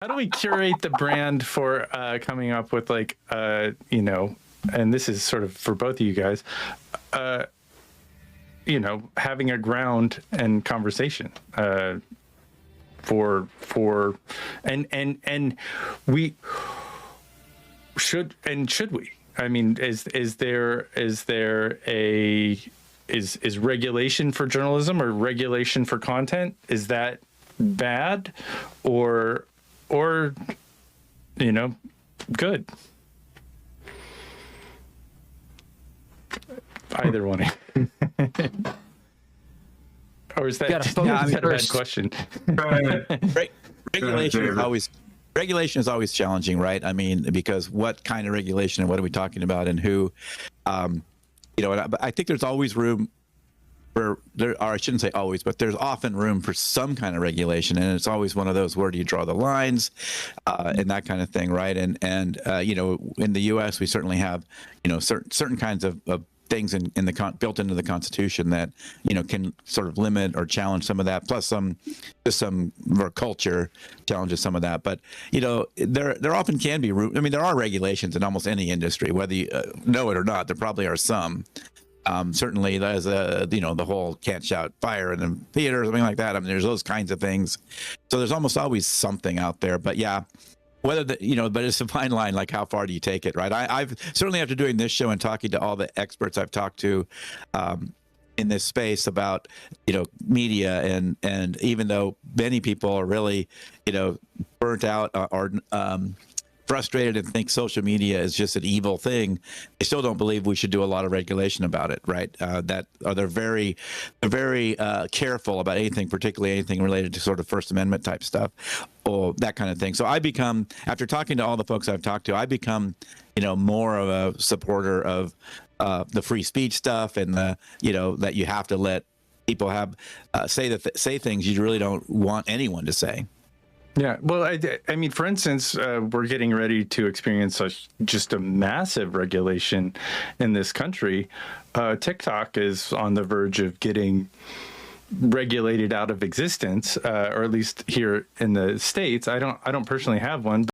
How do we curate the brand for coming up with like, you know, and this is sort of for both of you guys, you know, having a ground and conversation for and we should we? I mean, is there regulation for journalism or regulation for content? Is that bad or you know, good? Either one. Or is that, is that a bad question? Regulation is always challenging, right? I mean, because what kind of regulation and what are we talking about and who, you know, I think there's always room for there, or I shouldn't say always, but there's often room for some kind of regulation, and it's always one of those, where do you draw the lines, and that kind of thing, right? And you know, in the U.S. we certainly have, you know, certain kinds of things in the built into the Constitution that, you know, can sort of limit or challenge some of that. Plus some more culture challenges some of that. But, you know, there often can be I mean, there are regulations in almost any industry, whether you know it or not. There probably are some. Certainly, there's you know, the whole can't shout fire in the theater or something like that. I mean, there's those kinds of things. So there's almost always something out there. But yeah, whether the, you know, but it's a fine line, like how far do you take it, right? I've certainly, after doing this show and talking to all the experts I've talked to in this space about, you know, media, and even though many people are really, you know, burnt out or frustrated and think social media is just an evil thing, they still don't believe we should do a lot of regulation about it, right? They're very careful about anything, particularly anything related to sort of First Amendment type stuff, or that kind of thing. So I become, after talking to all the folks I've talked to, I become, you know, more of a supporter of the free speech stuff, and the, you know, that you have to let people have say things you really don't want anyone to say. Yeah, well, I mean, for instance, we're getting ready to experience just a massive regulation in this country. TikTok is on the verge of getting regulated out of existence, or at least here in the States. I don't personally have one,